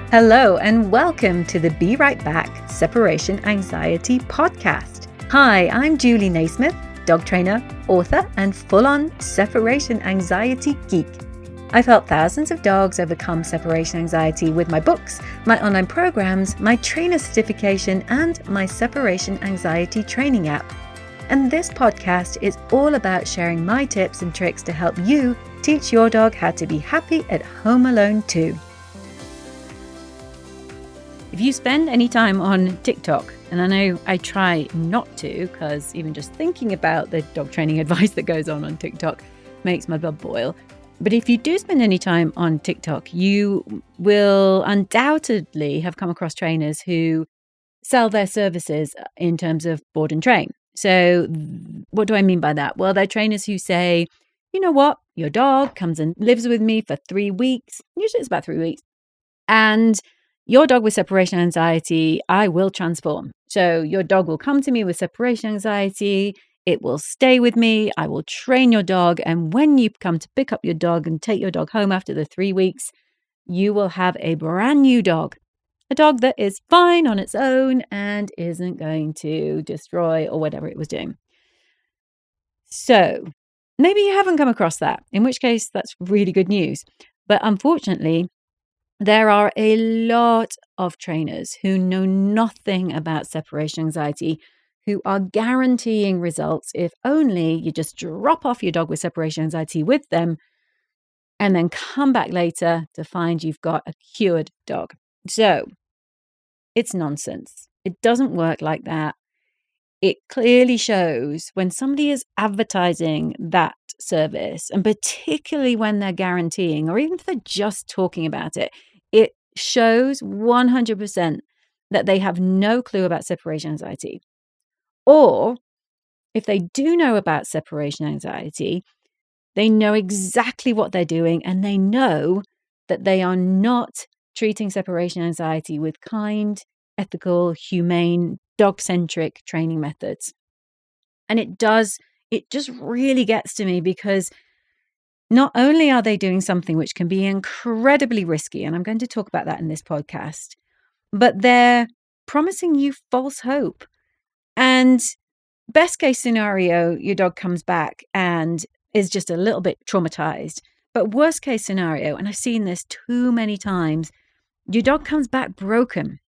Hello and welcome to the Be Right Back Separation Anxiety Podcast. Hi, I'm Julie Naismith, dog trainer, author, and full-on separation anxiety geek. I've helped thousands of dogs overcome separation anxiety with my books, my online programs, my trainer certification, and my separation anxiety training app. And this podcast is all about sharing my tips and tricks to help you teach your dog how to be happy at home alone too. If you spend any time on TikTok, and I know I try not to because even just thinking about the dog training advice that goes on TikTok makes my blood boil. But if you do spend any time on TikTok, you will undoubtedly have come across trainers who sell their services in terms of board and train. So what do I mean by that? Well, they're trainers who say, you know what, your dog comes and lives with me for 3 weeks. Usually it's about 3 weeks. And your dog with separation anxiety, I will transform. So your dog will come to me with separation anxiety. It will stay with me. I will train your dog. And when you come to pick up your dog and take your dog home after the 3 weeks, you will have a brand new dog. A dog that is fine on its own and isn't going to destroy or whatever it was doing. So maybe you haven't come across that, in which case that's really good news. But unfortunately, there are a lot of trainers who know nothing about separation anxiety, who are guaranteeing results if only you just drop off your dog with separation anxiety with them and then come back later to find you've got a cured dog. So it's nonsense. It doesn't work like that. It clearly shows when somebody is advertising that service, and particularly when they're guaranteeing, or even if they're just talking about it, it shows 100% that they have no clue about separation anxiety. Or if they do know about separation anxiety, they know exactly what they're doing, and they know that they are not treating separation anxiety with kind, ethical, humane, dog-centric training methods. And it just really gets to me because not only are they doing something which can be incredibly risky, and I'm going to talk about that in this podcast, but they're promising you false hope. And best case scenario, your dog comes back and is just a little bit traumatized. But worst case scenario, and I've seen this too many times, your dog comes back broken.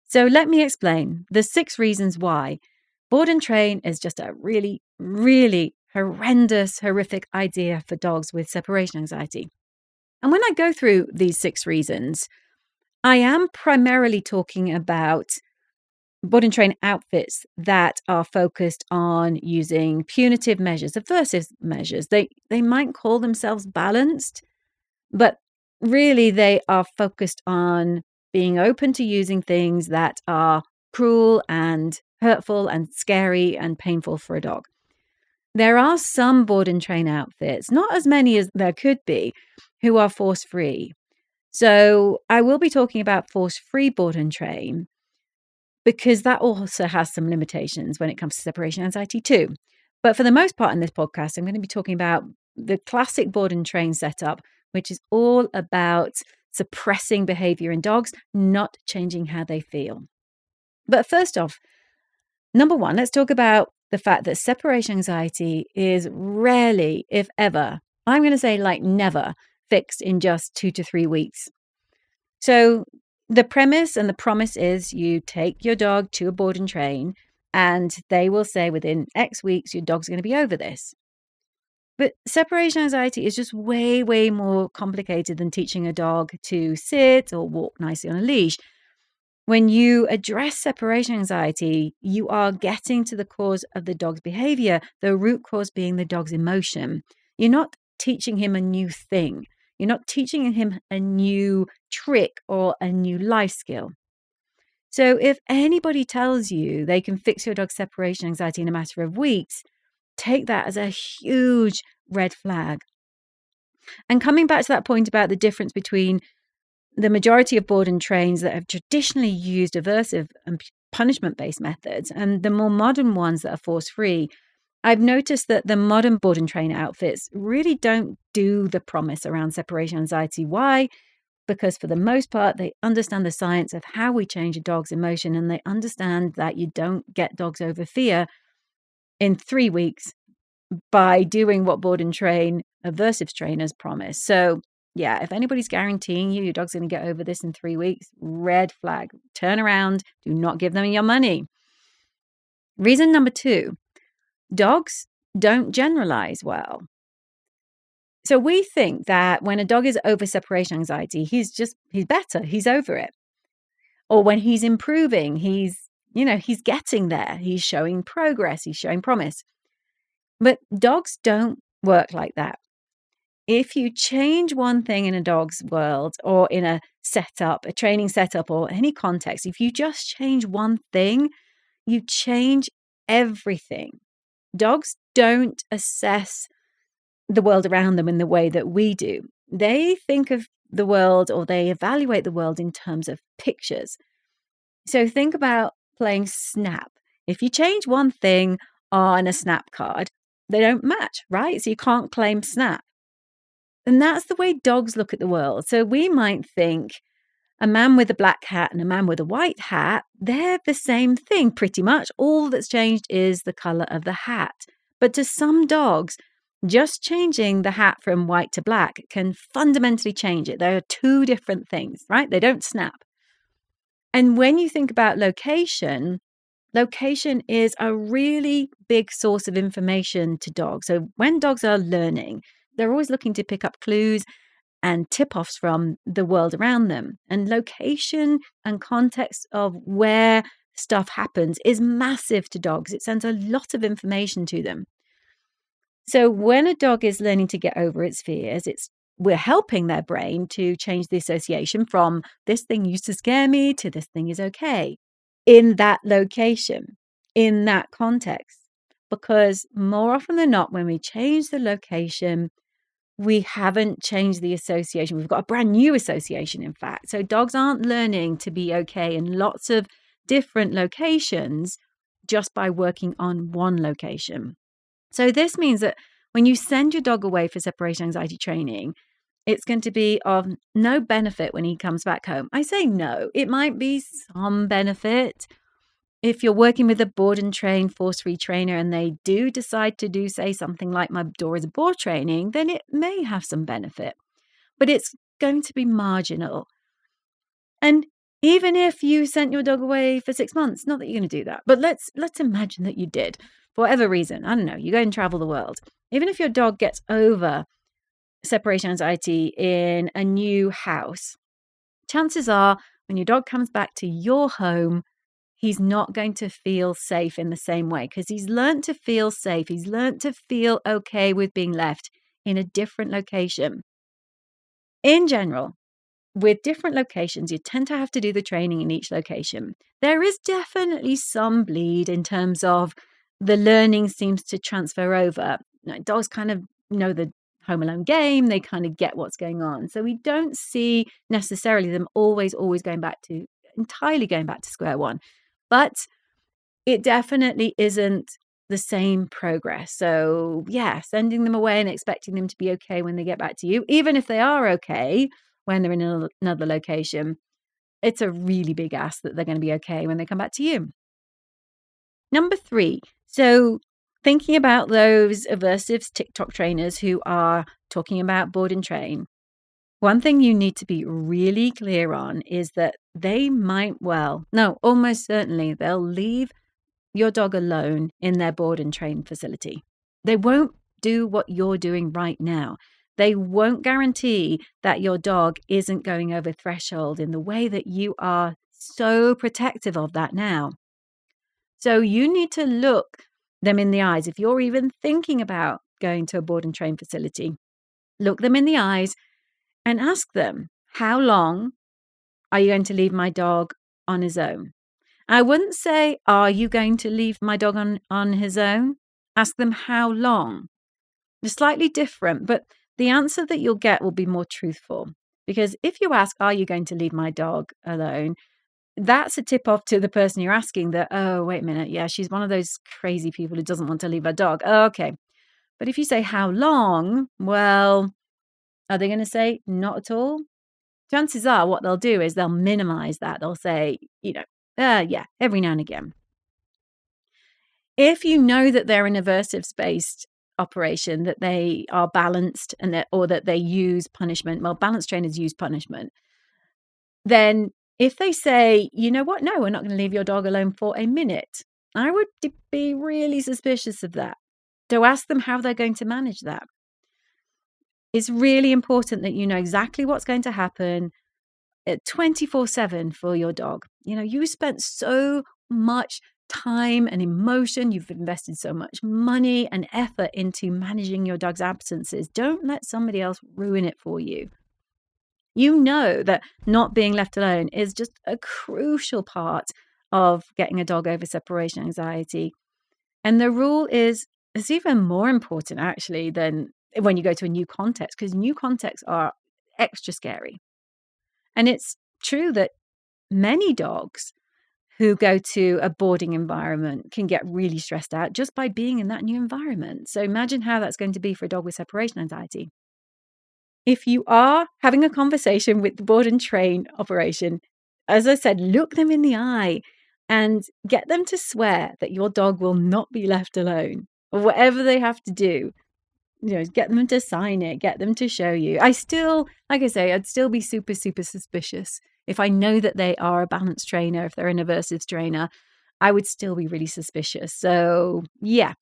So let me explain the 6 reasons why board and train is just a really, really horrendous, horrific idea for dogs with separation anxiety. And when I go through these 6 reasons, I am primarily talking about board and train outfits that are focused on using punitive measures, aversive measures. They might call themselves balanced, but really they are focused on being open to using things that are cruel and hurtful and scary and painful for a dog. There are some board and train outfits, not as many as there could be, who are force-free. So I will be talking about force-free board and train because that also has some limitations when it comes to separation anxiety too. But for the most part in this podcast, I'm going to be talking about the classic board and train setup, which is all about suppressing behavior in dogs, not changing how they feel. But first off, number 1, let's talk about the fact that separation anxiety is rarely, if ever, I'm going to say like never, fixed in just 2 to 3 weeks. So the premise and the promise is you take your dog to a board and train and they will say within X weeks, your dog's going to be over this. But separation anxiety is just way, way more complicated than teaching a dog to sit or walk nicely on a leash. When you address separation anxiety, you are getting to the cause of the dog's behavior, the root cause being the dog's emotion. You're not teaching him a new thing. You're not teaching him a new trick or a new life skill. So if anybody tells you they can fix your dog's separation anxiety in a matter of weeks, take that as a huge red flag. And coming back to that point about the difference between the majority of board and trains that have traditionally used aversive and punishment-based methods and the more modern ones that are force-free, I've noticed that the modern board and train outfits really don't do the promise around separation anxiety. Why? because for the most part, they understand the science of how we change a dog's emotion, and they understand that you don't get dogs over fear in 3 weeks by doing what board and train aversives trainers promise. So, yeah, if anybody's guaranteeing you your dog's going to get over this in 3 weeks, red flag. Turn around. Do not give them your money. Reason number 2, dogs don't generalize well. So we think that when a dog is over separation anxiety, he's better, he's over it. Or when he's improving, he's getting there, he's showing progress, he's showing promise. But dogs don't work like that. If you change one thing in a dog's world or in a setup, a training setup or any context, if you just change one thing, you change everything. Dogs don't assess the world around them in the way that we do. They think of the world, or they evaluate the world in terms of pictures. So think about playing Snap. If you change one thing on a Snap card, they don't match, right? So you can't claim Snap. And that's the way dogs look at the world. So we might think a man with a black hat and a man with a white hat, they're the same thing pretty much. All that's changed is the color of the hat. But to some dogs, just changing the hat from white to black can fundamentally change it. There are two different things, right? They don't snap. And when you think about location is a really big source of information to dogs. So when dogs are learning, they're always looking to pick up clues and tip-offs from the world around them. And location and context of where stuff happens is massive to dogs. It sends a lot of information to them. So when a dog is learning to get over its fears, we're helping their brain to change the association from this thing used to scare me to this thing is okay in that location, in that context. Because more often than not, when we change the location, we haven't changed the association. We've got a brand new association, in fact. So dogs aren't learning to be okay in lots of different locations just by working on one location. So this means that when you send your dog away for separation anxiety training, it's going to be of no benefit when he comes back home. I say no, it might be some benefit. If you're working with a board and train force-free trainer and they do decide to do, say, something like my Door is a Bore training, then it may have some benefit, but it's going to be marginal. And even if you sent your dog away for 6 months, not that you're going to do that, but let's imagine that you did, for whatever reason. I don't know, you go and travel the world. Even if your dog gets over separation anxiety in a new house, chances are when your dog comes back to your home, he's not going to feel safe in the same way because he's learned to feel safe. He's learned to feel okay with being left in a different location. In general, with different locations, you tend to have to do the training in each location. There is definitely some bleed in terms of the learning seems to transfer over. Dogs kind of know the Home Alone game. They kind of get what's going on. So we don't see necessarily them always entirely going back to square one. But it definitely isn't the same progress. So yeah, sending them away and expecting them to be okay when they get back to you, even if they are okay when they're in another location, it's a really big ask that they're going to be okay when they come back to you. Number 3, so thinking about those aversives TikTok trainers who are talking about board and train, one thing you need to be really clear on is that they might almost certainly they'll leave your dog alone in their board and train facility. They won't do what you're doing right now. They won't guarantee that your dog isn't going over threshold in the way that you are so protective of that now. So you need to look them in the eyes. If you're even thinking about going to a board and train facility, look them in the eyes and ask them, how long are you going to leave my dog on his own? I wouldn't say, are you going to leave my dog on his own? Ask them how long. They're slightly different, but the answer that you'll get will be more truthful. Because if you ask, are you going to leave my dog alone? That's a tip off to the person you're asking that, oh, wait a minute. Yeah, she's one of those crazy people who doesn't want to leave her dog. Oh, okay. But if you say how long, well, are they going to say not at all? chances are what they'll do is they'll minimize that. They'll say, yeah, every now and again. If you know that they're an aversives-based operation, that they are balanced or that they use punishment, well, balanced trainers use punishment, then if they say, you know what, no, we're not going to leave your dog alone for a minute, I would be really suspicious of that. So ask them how they're going to manage that. It's really important that you know exactly what's going to happen 24/7 for your dog. You spent so much time and emotion, you've invested so much money and effort into managing your dog's absences. Don't let somebody else ruin it for you. You know that not being left alone is just a crucial part of getting a dog over separation anxiety. And the rule is it's even more important actually than when you go to a new context, because new contexts are extra scary. And it's true that many dogs who go to a boarding environment can get really stressed out just by being in that new environment. So imagine how that's going to be for a dog with separation anxiety. If you are having a conversation with the board and train operation, as I said, look them in the eye and get them to swear that your dog will not be left alone, or whatever they have to do. Get them to sign it, get them to show you. Like I say, I'd still be super, super suspicious. If I know that they are a balanced trainer, if they're an aversives trainer, I would still be really suspicious. So yeah.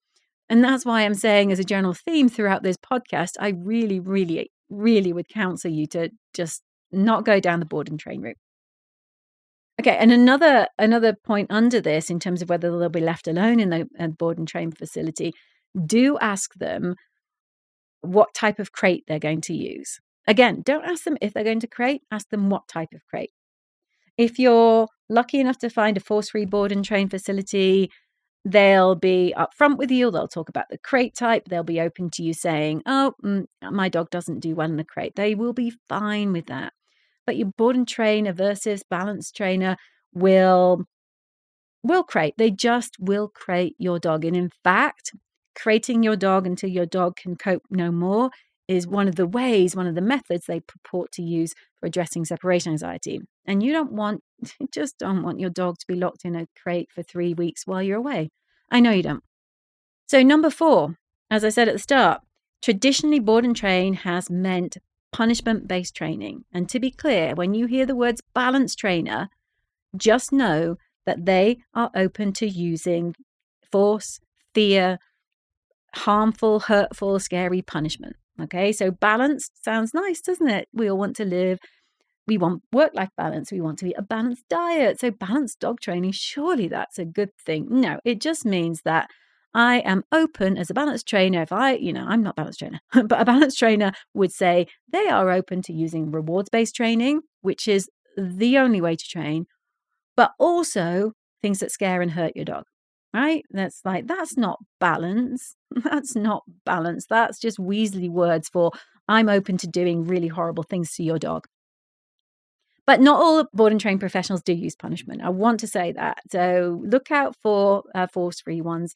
And that's why I'm saying, as a general theme throughout this podcast, I really, really, really would counsel you to just not go down the board and train route. Okay, and another point under this, in terms of whether they'll be left alone in the board and train facility, do ask them what type of crate they're going to use. Again, don't ask them if they're going to crate, ask them what type of crate. If you're lucky enough to find a force-free board and train facility, they'll be upfront with you. They'll talk about the crate type. They'll be open to you saying, my dog doesn't do well in the crate. They will be fine with that. But your board and train, aversives, balanced trainer will crate. They just will crate your dog. And in fact, crating your dog until your dog can cope no more is one of the methods they purport to use for addressing separation anxiety. And you just don't want your dog to be locked in a crate for 3 weeks while you're away. I know you don't. So number 4, as I said at the start, traditionally board and train has meant punishment-based training. And to be clear, when you hear the words balanced trainer, just know that they are open to using force, fear, harmful, hurtful, scary punishment. Okay, so balanced sounds nice, doesn't it? We all want to live. We want work-life balance. We want to eat a balanced diet. So balanced dog training, surely that's a good thing. No, it just means that I am open as a balanced trainer. If I'm not a balanced trainer, but a balanced trainer would say they are open to using rewards-based training, which is the only way to train, but also things that scare and hurt your dog, right? That's not balance. That's not balance. That's just Weasley words for I'm open to doing really horrible things to your dog. But not all board and train professionals do use punishment. I want to say that. So look out for force-free ones.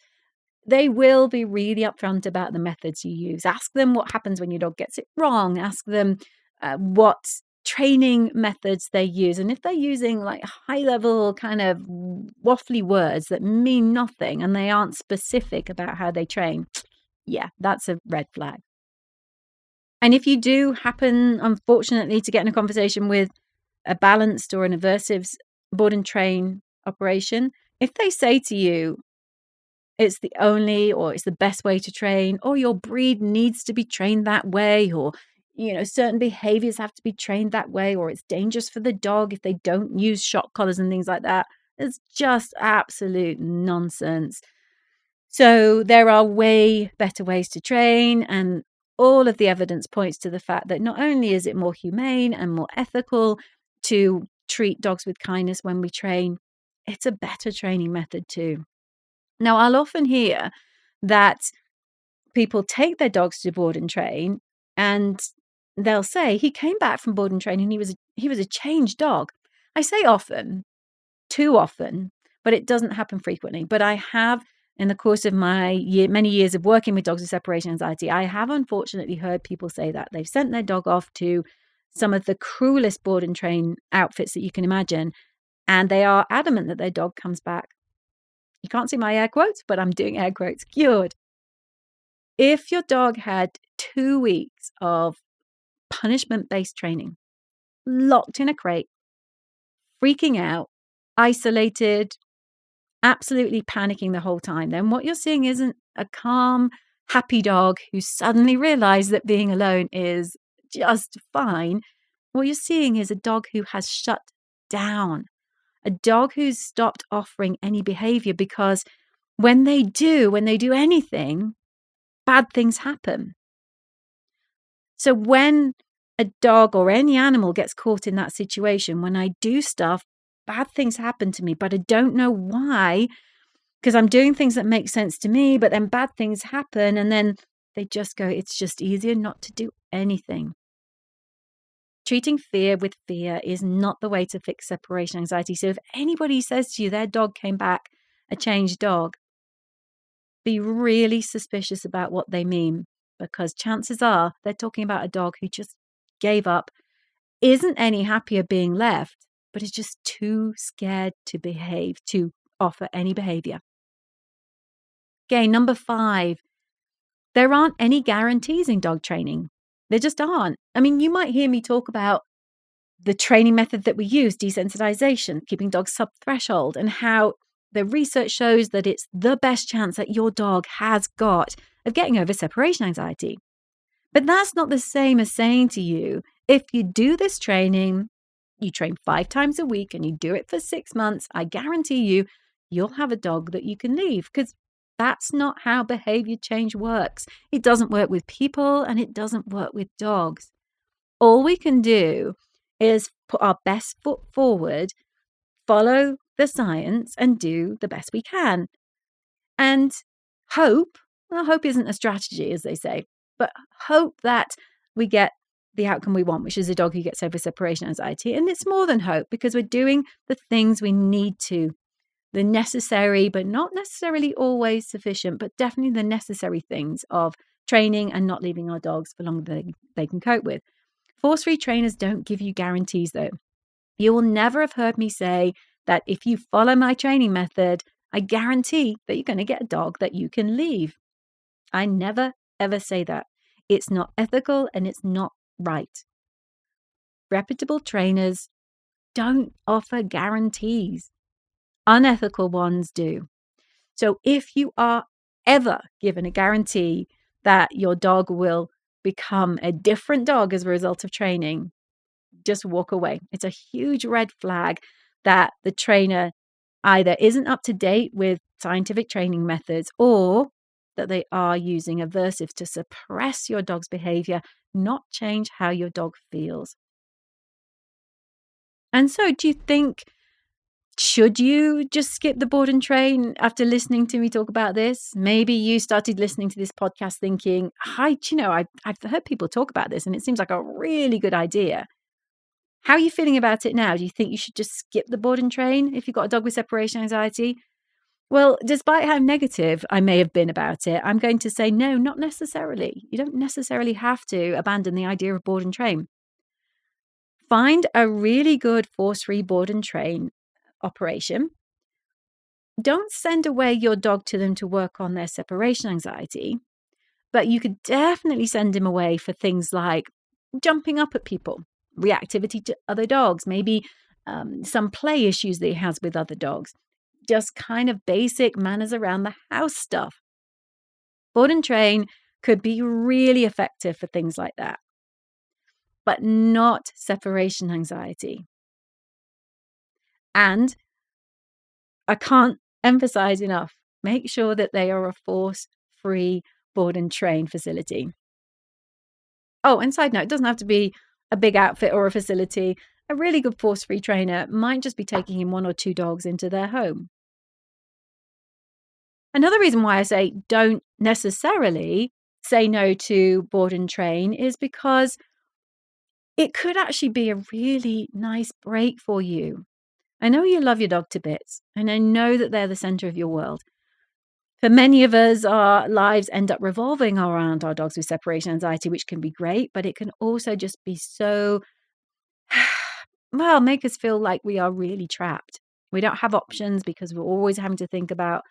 They will be really upfront about the methods you use. Ask them what happens when your dog gets it wrong. Ask them what training methods they use. And if they're using like high-level kind of waffly words that mean nothing and they aren't specific about how they train, yeah, that's a red flag. And if you do happen, unfortunately, to get in a conversation with a balanced or an aversives board and train operation, if they say to you, it's the only or it's the best way to train, or your breed needs to be trained that way, or certain behaviors have to be trained that way, or it's dangerous for the dog if they don't use shock collars and things like that, it's just absolute nonsense. So there are way better ways to train, and all of the evidence points to the fact that not only is it more humane and more ethical to treat dogs with kindness when we train, it's a better training method too. Now, I'll often hear that people take their dogs to board and train and they'll say, he came back from board and train and he was a changed dog. I say often, too often, but it doesn't happen frequently. But I have, in the course of my many years of working with dogs with separation anxiety, I have unfortunately heard people say that. They've sent their dog off to some of the cruelest board and train outfits that you can imagine, and they are adamant that their dog comes back. You can't see my air quotes, but I'm doing air quotes. Cured. If your dog had 2 weeks of punishment-based training, locked in a crate, freaking out, isolated, absolutely panicking the whole time, then what you're seeing isn't a calm, happy dog who suddenly realized that being alone is just fine. What you're seeing is a dog who has shut down, a dog who's stopped offering any behavior, because when they do anything, bad things happen. So when a dog or any animal gets caught in that situation, when I do stuff, bad things happen to me, but I don't know why, because I'm doing things that make sense to me, but then bad things happen, and then they just go, it's just easier not to do anything. Treating fear with fear is not the way to fix separation anxiety. So if anybody says to you their dog came back a changed dog, be really suspicious about what they mean, because chances are they're talking about a dog who just gave up, isn't any happier being left, but is just too scared to behave, to offer any behavior. Okay, number 5, there aren't any guarantees in dog training. There just aren't. I mean, you might hear me talk about the training method that we use, desensitization, keeping dogs sub-threshold, and how the research shows that it's the best chance that your dog has got of getting over separation anxiety. But that's not the same as saying to you, if you do this training, you train 5 times a week and you do it for 6 months, I guarantee you'll have a dog that you can leave, because that's not how behavior change works. It doesn't work with people and it doesn't work with dogs. All we can do is put our best foot forward, follow the science, and do the best we can. And hope isn't a strategy, as they say, but hope that we get the outcome we want, which is a dog who gets over separation anxiety. And it's more than hope, because we're doing the things we need to, the necessary, but not necessarily always sufficient, but definitely the necessary things of training and not leaving our dogs for longer than they can cope with. Force-free trainers don't give you guarantees, though. You will never have heard me say that if you follow my training method, I guarantee that you're going to get a dog that you can leave. I never, ever say that. It's not ethical and it's not right. Reputable trainers don't offer guarantees. Unethical ones do. So if you are ever given a guarantee that your dog will become a different dog as a result of training, just walk away. It's a huge red flag that the trainer either isn't up to date with scientific training methods, or that they are using aversives to suppress your dog's behavior, not change how your dog feels. And so, do you think, should you just skip the board and train after listening to me talk about this? Maybe you started listening to this podcast thinking, I've heard people talk about this and it seems like a really good idea. How are you feeling about it now? Do you think you should just skip the board and train if you've got a dog with separation anxiety? Well, despite how negative I may have been about it, I'm going to say no, not necessarily. You don't necessarily have to abandon the idea of board and train. Find a really good force-free board and train operation. Don't send away your dog to them to work on their separation anxiety, but you could definitely send him away for things like jumping up at people, reactivity to other dogs, maybe some play issues that he has with other dogs, just kind of basic manners around the house stuff. Board and train could be really effective for things like that, but not separation anxiety. And I can't emphasize enough, make sure that they are a force-free board and train facility. Oh, and side note, it doesn't have to be a big outfit or a facility. A really good force-free trainer might just be taking in 1 or 2 dogs into their home. Another reason why I say don't necessarily say no to board and train is because it could actually be a really nice break for you. I know you love your dog to bits, and I know that they're the center of your world. For many of us, our lives end up revolving around our dogs with separation anxiety, which can be great, but it can also just be so well, make us feel like we are really trapped. We don't have options because we're always having to think about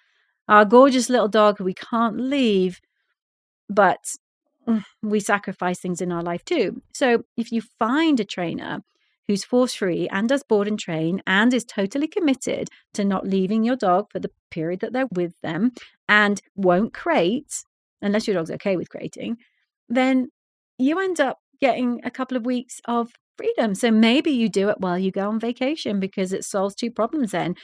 our gorgeous little dog who we can't leave, but we sacrifice things in our life too. So if you find a trainer who's force-free and does board and train and is totally committed to not leaving your dog for the period that they're with them and won't crate, unless your dog's okay with crating, then you end up getting a couple of weeks of freedom. So maybe you do it while you go on vacation because it solves two problems then.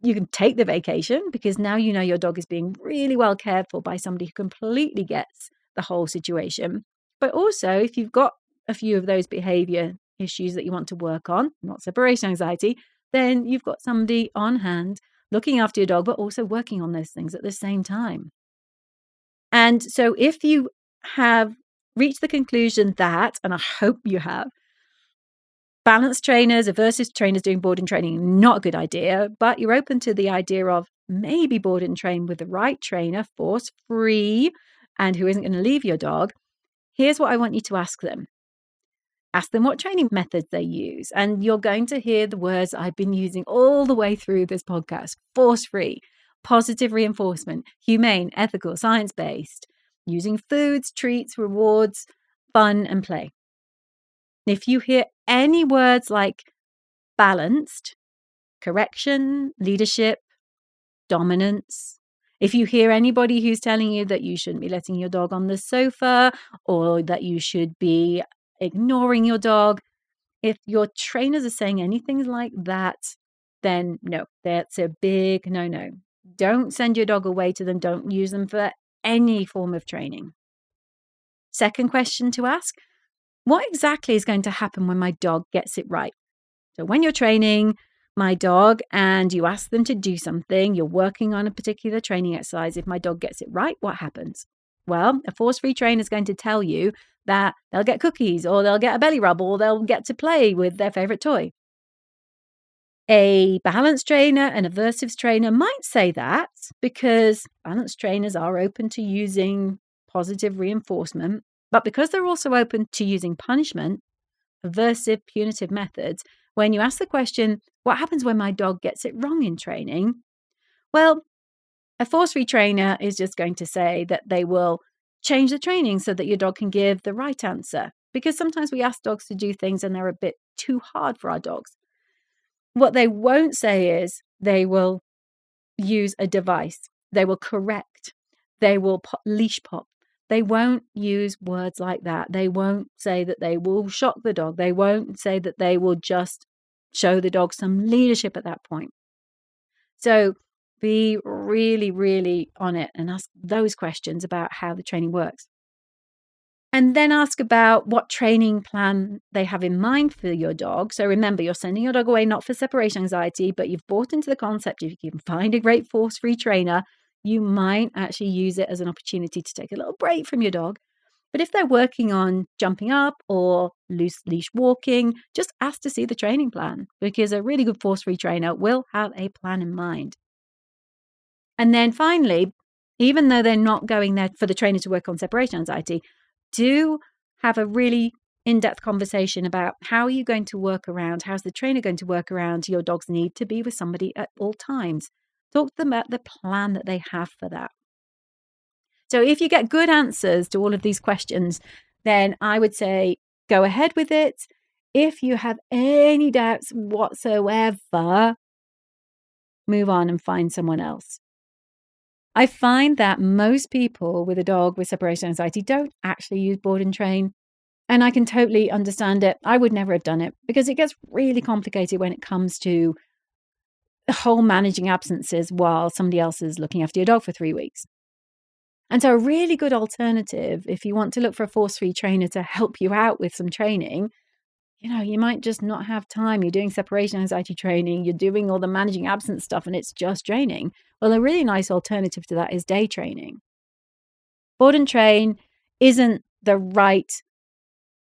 You can take the vacation because now you know your dog is being really well cared for by somebody who completely gets the whole situation. But also, if you've got a few of those behavior issues that you want to work on, not separation anxiety, then you've got somebody on hand looking after your dog, but also working on those things at the same time. And so if you have reached the conclusion that, and I hope you have, balanced trainers, aversive trainers doing board and training, not a good idea, but you're open to the idea of maybe board and train with the right trainer, force free, and who isn't going to leave your dog. Here's what I want you to ask them. Ask them what training methods they use. And you're going to hear the words I've been using all the way through this podcast: force free, positive reinforcement, humane, ethical, science based, using foods, treats, rewards, fun, and play. If you hear any words like balanced, correction, leadership, dominance, if you hear anybody who's telling you that you shouldn't be letting your dog on the sofa or that you should be ignoring your dog, if your trainers are saying anything like that, then no, that's a big no. Don't send your dog away to them. Don't use them for any form of training. Second question to ask: what exactly is going to happen when my dog gets it right? So when you're training my dog and you ask them to do something, you're working on a particular training exercise. If my dog gets it right, what happens? Well, a force-free trainer is going to tell you that they'll get cookies or they'll get a belly rub or they'll get to play with their favorite toy. A balanced trainer, an aversive trainer might say that because balanced trainers are open to using positive reinforcement, but because they're also open to using punishment, aversive, punitive methods, when you ask the question, what happens when my dog gets it wrong in training? Well, a force-free trainer is just going to say that they will change the training so that your dog can give the right answer. Because sometimes we ask dogs to do things and they're a bit too hard for our dogs. What they won't say is they will use a device. They will correct. They will leash pop. They won't use words like that. They won't say that they will shock the dog. They won't say that they will just show the dog some leadership at that point. So be really, really on it and ask those questions about how the training works. And then ask about what training plan they have in mind for your dog. So remember, you're sending your dog away not for separation anxiety, but you've bought into the concept. If you can find a great force-free trainer, you might actually use it as an opportunity to take a little break from your dog. But if they're working on jumping up or loose leash walking, just ask to see the training plan because a really good force-free trainer will have a plan in mind. And then finally, even though they're not going there for the trainer to work on separation anxiety, do have a really in-depth conversation about how are you going to work around, how's the trainer going to work around your dog's need to be with somebody at all times. Talk to them about the plan that they have for that. So if you get good answers to all of these questions, then I would say go ahead with it. If you have any doubts whatsoever, move on and find someone else. I find that most people with a dog with separation anxiety don't actually use board and train. And I can totally understand it. I would never have done it because it gets really complicated when it comes to the whole managing absences while somebody else is looking after your dog for 3 weeks. And so a really good alternative, if you want to look for a force-free trainer to help you out with some training, you might just not have time. You're doing separation anxiety training, you're doing all the managing absence stuff, and it's just draining. Well, a really nice alternative to that is day training. Board and train isn't the right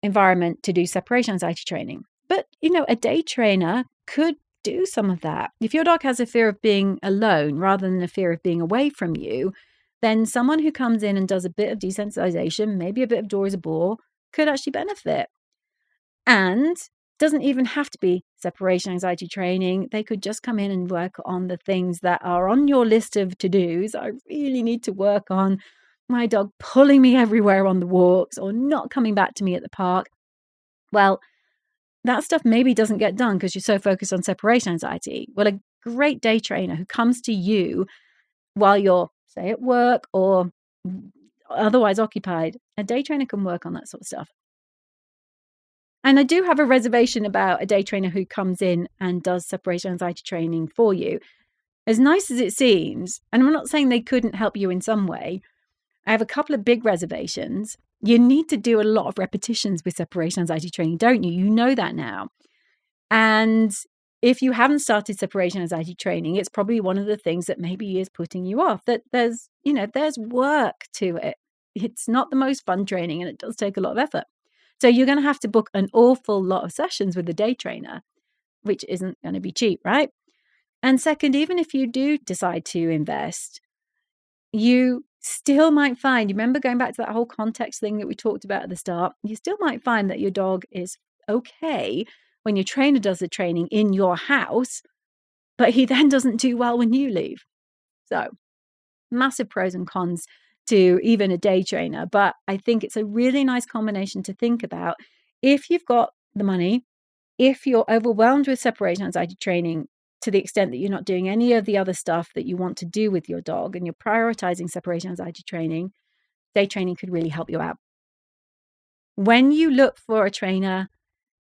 environment to do separation anxiety training. But, a day trainer could do some of that. If your dog has a fear of being alone rather than a fear of being away from you, then someone who comes in and does a bit of desensitization, maybe a bit of door as a bore, could actually benefit. And doesn't even have to be separation anxiety training, they could just come in and work on the things that are on your list of to-dos. I really need to work on my dog pulling me everywhere on the walks or not coming back to me at the park. Well, that stuff maybe doesn't get done because you're so focused on separation anxiety. Well, a great day trainer who comes to you while you're, say, at work or otherwise occupied, a day trainer can work on that sort of stuff. And I do have a reservation about a day trainer who comes in and does separation anxiety training for you. As nice as it seems, and I'm not saying they couldn't help you in some way, I have a couple of big reservations. You need to do a lot of repetitions with separation anxiety training, don't you? You know that now. And if you haven't started separation anxiety training, it's probably one of the things that maybe is putting you off, that there's work to it. It's not the most fun training and it does take a lot of effort. So you're going to have to book an awful lot of sessions with a day trainer, which isn't going to be cheap, right? And second, even if you do decide to invest, you still might find, you remember going back to that whole context thing that we talked about at the start, you still might find that your dog is okay when your trainer does the training in your house, but he then doesn't do well when you leave. So massive pros and cons to even a day trainer, but I think it's a really nice combination to think about. If you've got the money, if you're overwhelmed with separation anxiety training to the extent that you're not doing any of the other stuff that you want to do with your dog and you're prioritizing separation anxiety training, day training could really help you out. When you look for a trainer,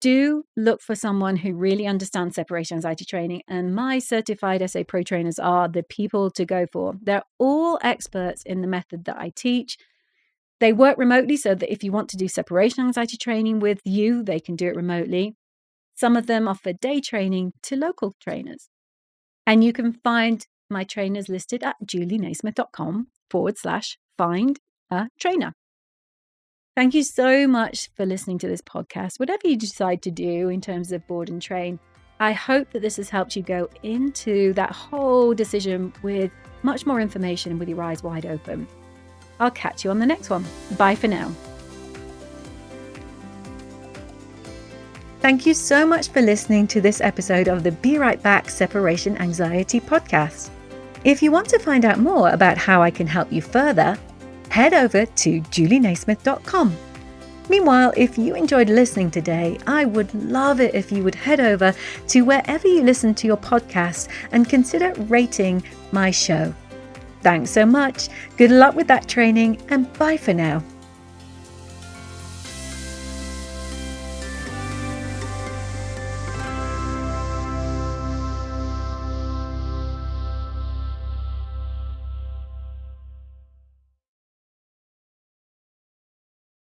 do look for someone who really understands separation anxiety training. And my certified SA Pro trainers are the people to go for. They're all experts in the method that I teach. They work remotely so that if you want to do separation anxiety training with you, they can do it remotely. Some of them offer day training to local trainers. And you can find my trainers listed at julienaismith.com/find a trainer. Thank you so much for listening to this podcast. Whatever you decide to do in terms of board and train, I hope that this has helped you go into that whole decision with much more information and with your eyes wide open. I'll catch you on the next one. Bye for now. Thank you so much for listening to this episode of the Be Right Back Separation Anxiety Podcast. If you want to find out more about how I can help you further, head over to julienaismith.com. Meanwhile, if you enjoyed listening today, I would love it if you would head over to wherever you listen to your podcast and consider rating my show. Thanks so much. Good luck with that training and bye for now.